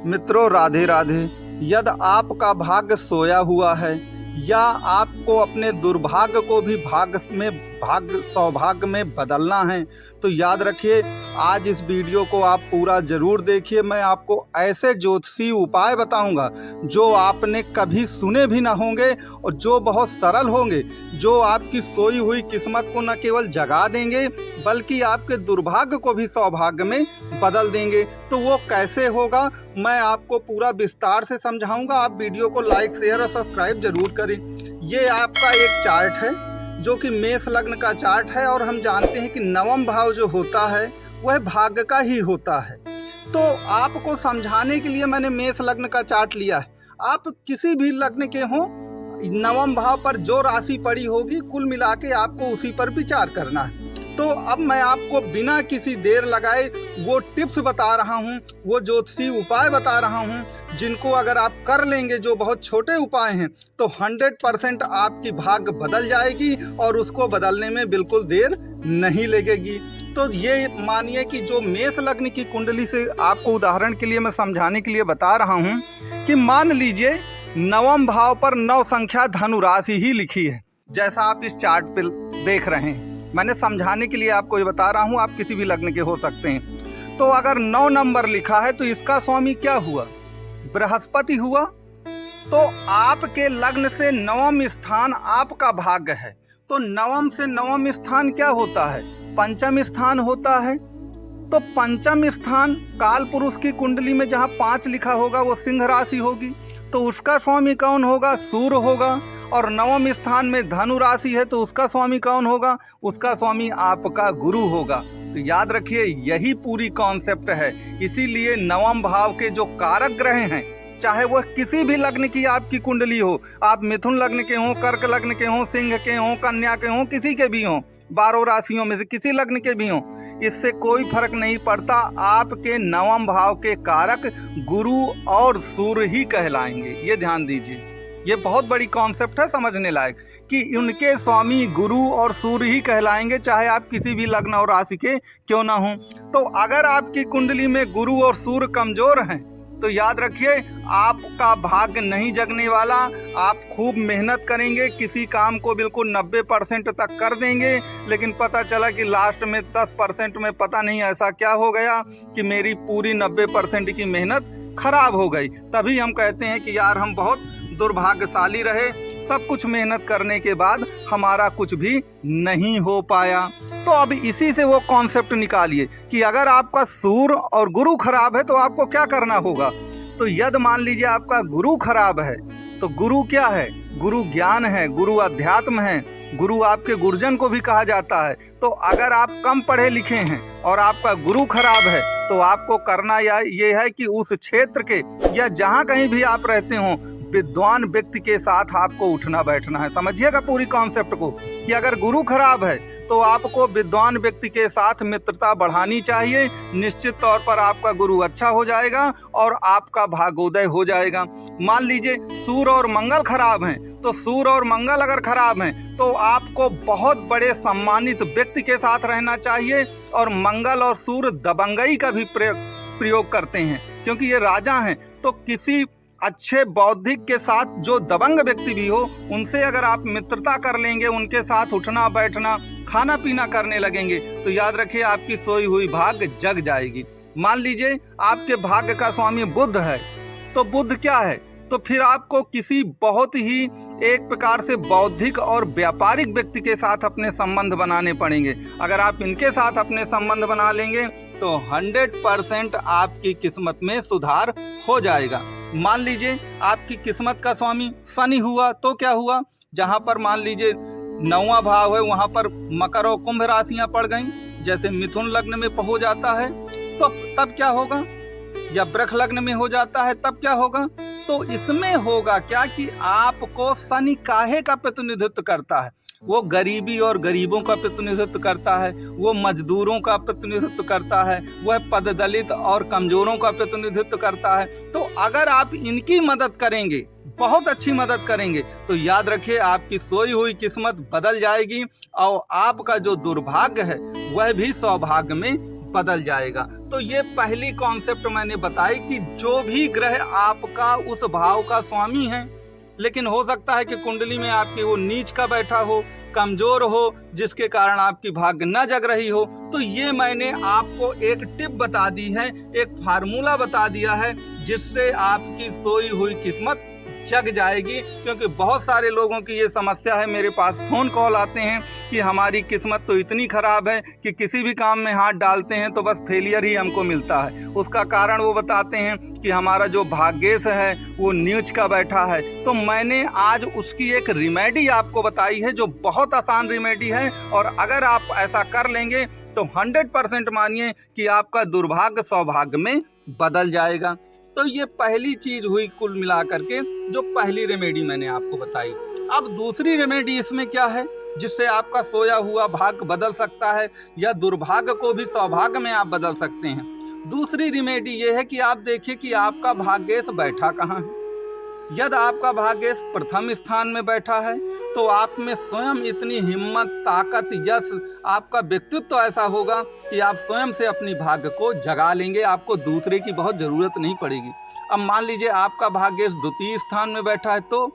मित्रों राधे राधे। यदि आपका भाग्य सोया हुआ है या आपको अपने दुर्भाग्य को भी भाग्य सौभाग्य में बदलना है तो याद रखिए, आज इस वीडियो को आप पूरा ज़रूर देखिए। मैं आपको ऐसे ज्योतिषी उपाय बताऊंगा जो आपने कभी सुने भी ना होंगे और जो बहुत सरल होंगे, जो आपकी सोई हुई किस्मत को न केवल जगा देंगे बल्कि आपके दुर्भाग्य को भी सौभाग्य में बदल देंगे। तो वो कैसे होगा मैं आपको पूरा विस्तार से समझाऊंगा। आप वीडियो को लाइक, शेयर और सब्सक्राइब जरूर करें। ये आपका एक चार्ट है जो कि मेष लग्न का चार्ट है और हम जानते हैं कि नवम भाव जो होता है वह भाग्य का ही होता है। तो आपको समझाने के लिए मैंने मेष लग्न का चार्ट लिया है। आप किसी भी लग्न के हों, नवम भाव पर जो राशि पड़ी होगी कुल मिला के आपको उसी पर विचार करना है। तो अब मैं आपको बिना किसी देर लगाए वो टिप्स बता रहा हूँ, वो ज्योतिषी उपाय बता रहा हूँ जिनको अगर आप कर लेंगे, जो बहुत छोटे उपाय हैं, तो 100% आपकी भाग्य बदल जाएगी और उसको बदलने में बिल्कुल देर नहीं लगेगी। तो ये मानिए कि जो मेष लग्न की कुंडली से आपको उदाहरण के लिए मैं समझाने के लिए बता रहा हूँ कि मान लीजिए नवम भाव पर 9 संख्या धनु राशि ही लिखी है, जैसा आप इस चार्ट पे देख रहे हैं। मैंने समझाने के लिए आपको ये बता रहा हूँ, आप किसी भी लग्न के हो सकते हैं। तो अगर 9 नंबर लिखा है तो इसका स्वामी क्या हुआ? बृहस्पति हुआ। तो आपके लग्न से नवम स्थान आपका भाग्य है। तो नवम से नवम स्थान क्या होता है? पंचम स्थान होता है। तो पंचम स्थान काल पुरुष की कुंडली में जहाँ 5 लिखा होगा वो सिंह राशि होगी। तो उसका स्वामी कौन होगा? सूर्य होगा। और नवम स्थान में धनु राशि है तो उसका स्वामी कौन होगा? उसका स्वामी आपका गुरु होगा। तो याद रखिए, यही पूरी कॉन्सेप्ट है। इसीलिए नवम भाव के जो कारक ग्रह हैं, चाहे वह किसी भी लग्न की आपकी कुंडली हो, आप मिथुन लग्न के हों, कर्क लग्न के हों, सिंह के हों, कन्या के हों, किसी के भी हों, 12 राशियों में से किसी लग्न के भी हों, इससे कोई फर्क नहीं पड़ता। आपके नवम भाव के कारक गुरु और सूर्य ही कहलाएंगे। ये ध्यान दीजिए, ये बहुत बड़ी कॉन्सेप्ट है समझने लायक कि उनके स्वामी गुरु और सूर्य ही कहलाएंगे, चाहे आप किसी भी लग्न और राशि के क्यों ना हों। तो अगर आपकी कुंडली में गुरु और सूर्य कमजोर हैं तो याद रखिए, आपका भाग्य नहीं जगने वाला। आप खूब मेहनत करेंगे, किसी काम को बिल्कुल 90% तक कर देंगे, लेकिन पता चला कि लास्ट में 10% में पता नहीं ऐसा क्या हो गया कि मेरी पूरी 90% की मेहनत खराब हो गई। तभी हम कहते हैं कि यार हम बहुत दुर्भाग्यशाली रहे, सब कुछ मेहनत करने के बाद हमारा कुछ भी नहीं हो पाया। तो अब इसी से वो कॉन्सेप्ट निकालिए कि अगर आपका सूर्य और गुरु खराब है तो आपको क्या करना होगा। तो यदि मान लीजिए आपका गुरु खराब है तो गुरु क्या है? गुरु ज्ञान है, गुरु अध्यात्म है, गुरु आपके गुरुजन को भी कहा जाता है। तो अगर आप कम पढ़े लिखे हैं और आपका गुरु खराब है तो आपको करना ये है कि उस क्षेत्र के या जहाँ कहीं भी आप रहते हों, विद्वान व्यक्ति के साथ आपको उठना बैठना है। समझिएगा पूरी कॉन्सेप्ट को कि अगर गुरु खराब है तो आपको विद्वान व्यक्ति के साथ मित्रता बढ़ानी चाहिए। निश्चित तौर पर आपका गुरु अच्छा हो जाएगा और आपका भाग्योदय हो जाएगा। मान लीजिए सूर्य और मंगल खराब हैं, तो सूर्य और मंगल अगर खराब हैं तो आपको बहुत बड़े सम्मानित व्यक्ति के साथ रहना चाहिए। और मंगल और सूर्य दबंगई का भी प्रयोग करते हैं, क्योंकि ये राजा हैं। तो किसी अच्छे बौद्धिक के साथ जो दबंग व्यक्ति भी हो, उनसे अगर आप मित्रता कर लेंगे, उनके साथ उठना बैठना खाना पीना करने लगेंगे तो याद रखिए आपकी सोई हुई भाग्य जग जाएगी। मान लीजिए आपके भाग्य का स्वामी बुध है, तो बुध क्या है? तो फिर आपको किसी बहुत ही एक प्रकार से बौद्धिक और व्यापारिक व्यक्ति के साथ अपने संबंध बनाने पड़ेंगे। अगर आप इनके साथ अपने संबंध बना लेंगे तो 100% आपकी किस्मत में सुधार हो जाएगा। मान लीजिए आपकी किस्मत का स्वामी शनि हुआ तो क्या हुआ? जहाँ पर मान लीजिए 9वां भाव है वहाँ पर मकर और कुंभ राशियाँ पड़ गईं, जैसे मिथुन लग्न में हो जाता है तो तब क्या होगा? या वृष लग्न में हो जाता है तब क्या होगा? तो इसमें होगा क्या कि आपको शनि काहे का प्रतिनिधित्व करता है? वो गरीबी और गरीबों का प्रतिनिधित्व करता है, वो मजदूरों का प्रतिनिधित्व करता है, वह पद दलित और कमजोरों का प्रतिनिधित्व करता है। तो अगर आप इनकी मदद करेंगे, बहुत अच्छी मदद करेंगे, तो याद रखिए आपकी सोई हुई किस्मत बदल जाएगी और आपका जो दुर्भाग्य है वह भी सौभाग्य में बदल जाएगा। तो ये पहली कॉन्सेप्ट मैंने बताई कि जो भी ग्रह आपका उस भाव का स्वामी है, लेकिन हो सकता है कि कुंडली में आपकी वो नीच का बैठा हो, कमजोर हो, जिसके कारण आपकी भाग्य न जग रही हो। तो ये मैंने आपको एक टिप बता दी है, एक फार्मूला बता दिया है, जिससे आपकी सोई हुई किस्मत जग जाएगी। क्योंकि बहुत सारे लोगों की ये समस्या है, मेरे पास फ़ोन कॉल आते हैं कि हमारी किस्मत तो इतनी ख़राब है कि किसी भी काम में हाथ डालते हैं तो बस फेलियर ही हमको मिलता है। उसका कारण वो बताते हैं कि हमारा जो भाग्येश है वो नीच का बैठा है। तो मैंने आज उसकी एक रिमेडी आपको बताई है, जो बहुत आसान रिमेडी है, और अगर आप ऐसा कर लेंगे तो 100% मानिए कि आपका दुर्भाग्य सौभाग्य में बदल जाएगा। तो ये पहली चीज हुई कुल मिलाकर के, जो पहली रेमेडी मैंने आपको बताई। अब दूसरी रेमेडी इसमें क्या है, जिससे आपका सोया हुआ भाग्य बदल सकता है, या दुर्भाग्य को भी सौभाग्य में आप बदल सकते हैं। दूसरी रेमेडी ये है कि आप देखिए कि आपका भाग्येश बैठा कहाँ है। यदि आपका भाग्येश प्रथम स्थान में बैठा है तो आप में स्वयं इतनी हिम्मत, ताकत, यश, आपका व्यक्तित्व ऐसा होगा कि आप स्वयं से अपनी भाग्य को जगा लेंगे, आपको दूसरे की बहुत ज़रूरत नहीं पड़ेगी। अब मान लीजिए आपका भाग्येश द्वितीय स्थान में बैठा है, तो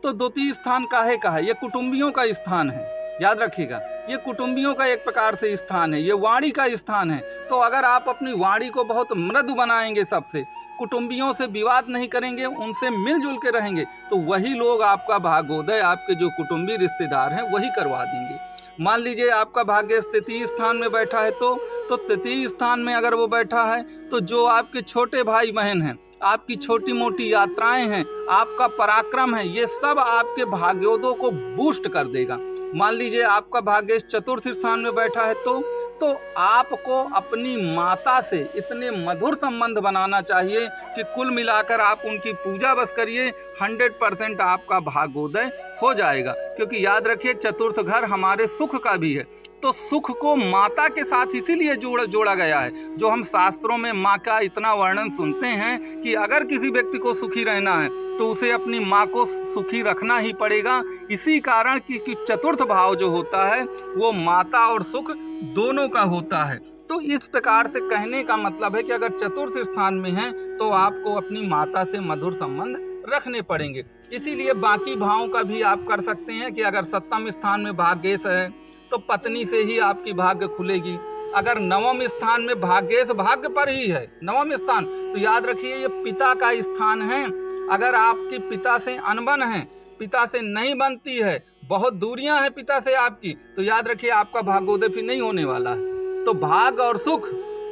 द्वितीय स्थान काहे का है? ये कुटुंबियों का स्थान है, याद रखिएगा। ये कुटुंबियों का एक प्रकार से स्थान है, ये वाणी का स्थान है। तो अगर आप अपनी वाणी को बहुत मृदु बनाएंगे, सबसे कुटुंबियों से विवाद नहीं करेंगे, उनसे मिलजुल के रहेंगे, तो वही लोग आपका भाग्योदय, आपके जो कुटुंबी रिश्तेदार हैं, वही करवा देंगे। मान लीजिए आपका भाग्य तृतीय स्थान में बैठा है, तो तृतीय स्थान में अगर वो बैठा है तो जो आपके छोटे भाई बहन हैं, आपकी छोटी मोटी यात्राएं हैं, आपका पराक्रम है, ये सब आपके भाग्योदय को बूस्ट कर देगा। मान लीजिए आपका भाग्य चतुर्थ स्थान में बैठा है, तो आपको अपनी माता से इतने मधुर संबंध बनाना चाहिए कि कुल मिलाकर आप उनकी पूजा बस करिए, 100% आपका भाग्योदय हो जाएगा। क्योंकि याद रखिए चतुर्थ घर हमारे सुख का भी है, तो सुख को माता के साथ इसीलिए जोड़ा गया है। जो हम शास्त्रों में माँ का इतना वर्णन सुनते हैं कि अगर किसी व्यक्ति को सुखी रहना है तो उसे अपनी माँ को सुखी रखना ही पड़ेगा। इसी कारण कि चतुर्थ भाव जो होता है वो माता और सुख दोनों का होता है। तो इस प्रकार से कहने का मतलब है कि अगर चतुर्थ स्थान में है तो आपको अपनी माता से मधुर संबंध रखने पड़ेंगे। इसीलिए बाकी भावों का भी आप कर सकते हैं कि अगर सप्तम स्थान में भाग्येश है तो पत्नी से ही आपकी भाग्य खुलेगी। अगर नवम स्थान में भाग्येश भाग्य पर ही है, नवम स्थान, तो याद रखिए ये पिता का स्थान है। अगर आपके पिता से अनबन है, पिता से नहीं बनती है, बहुत दूरियां हैं पिता से आपकी, तो याद रखिए आपका भाग्योदय फिर नहीं होने वाला है। तो भाग्य और सुख,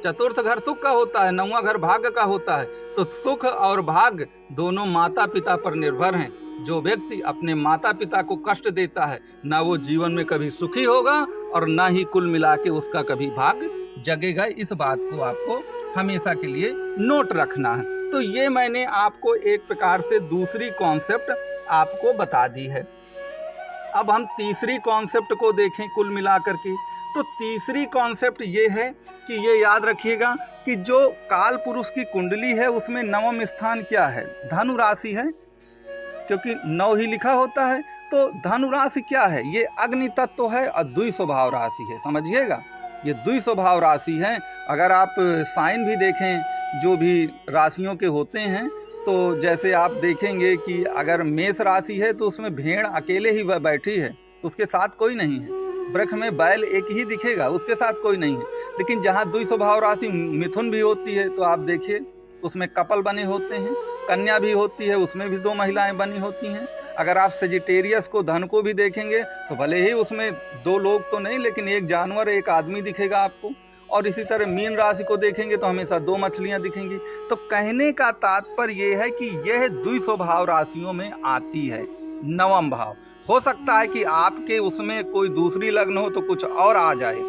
चतुर्थ घर सुख का होता है, नौवां घर भाग्य का होता है। तो सुख और भाग्य दोनों माता पिता पर निर्भर हैं। जो व्यक्ति अपने माता पिता को कष्ट देता है, ना वो जीवन में कभी सुखी होगा और ना ही कुल मिला के उसका कभी भाग्य जगेगा। इस बात को आपको हमेशा के लिए नोट रखना है। तो ये मैंने आपको एक प्रकार से दूसरी कॉन्सेप्ट आपको बता दी है। अब हम तीसरी कॉन्सेप्ट को देखें कुल मिलाकर के। तो तीसरी कॉन्सेप्ट ये है कि ये याद रखिएगा कि जो काल पुरुष की कुंडली है उसमें नवम स्थान क्या है? धनु राशि है, क्योंकि 9 ही लिखा होता है। तो धनु राशि क्या है? ये अग्नि तत्व है और द्वि स्वभाव राशि है, समझिएगा। ये द्वि स्वभाव राशि है। अगर आप साइन भी देखें जो भी राशियों के होते हैं, तो जैसे आप देखेंगे कि अगर मेष राशि है तो उसमें भेड़ अकेले ही बैठी है, उसके साथ कोई नहीं है। वृक्ष में बैल एक ही दिखेगा, उसके साथ कोई नहीं है। लेकिन जहाँ द्वि स्वभाव राशि मिथुन भी होती है तो आप देखिए उसमें कपल बने होते हैं। कन्या भी होती है, उसमें भी 2 महिलाएं बनी होती हैं। अगर आप सेजिटेरियस को, धन को भी देखेंगे तो भले ही उसमें 2 लोग तो नहीं, लेकिन एक जानवर, एक आदमी दिखेगा आपको। और इसी तरह मीन राशि को देखेंगे तो हमेशा 2 मछलियां दिखेंगी। तो कहने का तात्पर्य यह है कि यह द्वि स्वभाव राशियों में आती है। नवम भाव हो सकता है कि आपके उसमें कोई दूसरी लग्न हो तो कुछ और आ जाए,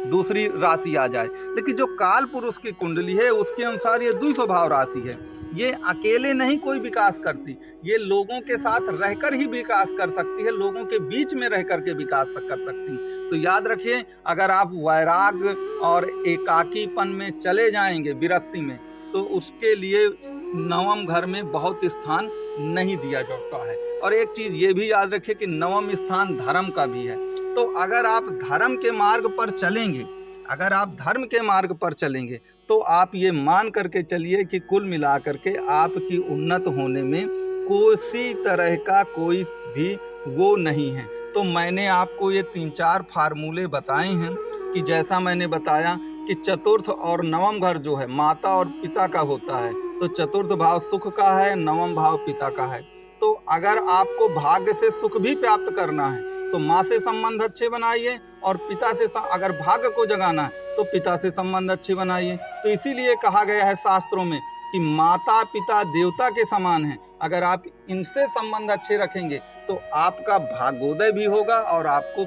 दूसरी राशि आ जाए, लेकिन जो काल पुरुष की कुंडली है उसके अनुसार ये द्वि स्वभाव राशि है। ये अकेले नहीं कोई विकास करती, ये लोगों के साथ रहकर ही विकास कर सकती है, लोगों के बीच में रह करके विकास कर सकती है। तो याद रखिए, अगर आप वैराग और एकाकीपन में चले जाएंगे, विरक्ति में, तो उसके लिए नवम घर में बहुत स्थान नहीं दिया जाता है। और एक चीज ये भी याद रखिए कि नवम स्थान धर्म का भी है। तो अगर आप धर्म के मार्ग पर चलेंगे, अगर आप धर्म के मार्ग पर चलेंगे तो आप ये मान करके चलिए कि कुल मिला करके आपकी उन्नत होने में किसी तरह का कोई भी वो नहीं है। तो मैंने आपको ये 3-4 फार्मूले बताए हैं कि जैसा मैंने बताया कि चतुर्थ और नवम घर जो है माता और पिता का होता है, तो चतुर्थ भाव सुख का है, नवम भाव पिता का है। तो अगर आपको भाग्य से सुख भी प्राप्त करना है तो माँ से संबंध अच्छे बनाइए, और पिता से अगर भाग्य को जगाना है तो पिता से संबंध अच्छे बनाइए। तो इसीलिए कहा गया है शास्त्रों में कि माता पिता देवता के समान हैं। अगर आप इनसे संबंध अच्छे रखेंगे तो आपका भाग्योदय भी होगा और आपको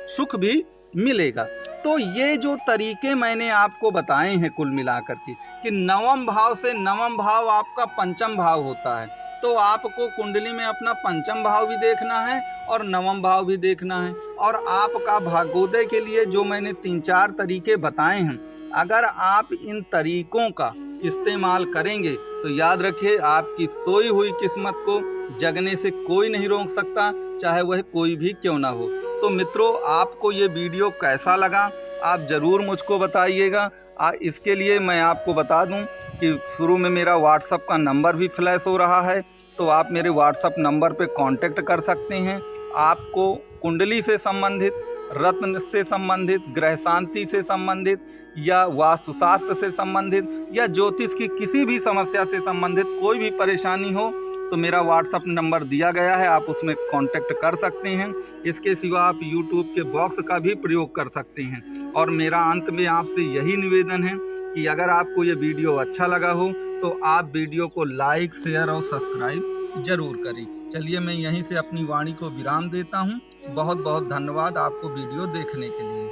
सुख भी मिलेगा। तो ये जो तरीके मैंने आपको बताए हैं कुल मिलाकर के कि नवम भाव से नवम भाव आपका पंचम भाव होता है, तो आपको कुंडली में अपना पंचम भाव भी देखना है और नवम भाव भी देखना है। और आपका भाग्योदय के लिए जो मैंने 3-4 तरीके बताए हैं, अगर आप इन तरीकों का इस्तेमाल करेंगे तो याद रखिए आपकी सोई हुई किस्मत को जगने से कोई नहीं रोक सकता, चाहे वह कोई भी क्यों ना हो। तो मित्रों, आपको ये वीडियो कैसा लगा आप ज़रूर मुझको बताइएगा। इसके लिए मैं आपको बता दूं कि शुरू में मेरा व्हाट्सअप का नंबर भी फ्लैश हो रहा है, तो आप मेरे व्हाट्सअप नंबर पे कांटेक्ट कर सकते हैं। आपको कुंडली से संबंधित, रत्न से संबंधित, ग्रह शांति से संबंधित या वास्तुशास्त्र से संबंधित या ज्योतिष की किसी भी समस्या से संबंधित कोई भी परेशानी हो तो मेरा व्हाट्सअप नंबर दिया गया है, आप उसमें कांटेक्ट कर सकते हैं। इसके सिवा आप यूट्यूब के बॉक्स का भी प्रयोग कर सकते हैं। और मेरा अंत में आपसे यही निवेदन है कि अगर आपको ये वीडियो अच्छा लगा हो तो आप वीडियो को लाइक, शेयर और सब्सक्राइब जरूर करें। चलिए मैं यहीं से अपनी वाणी को विराम देता हूँ। बहुत बहुत धन्यवाद आपको वीडियो देखने के लिए।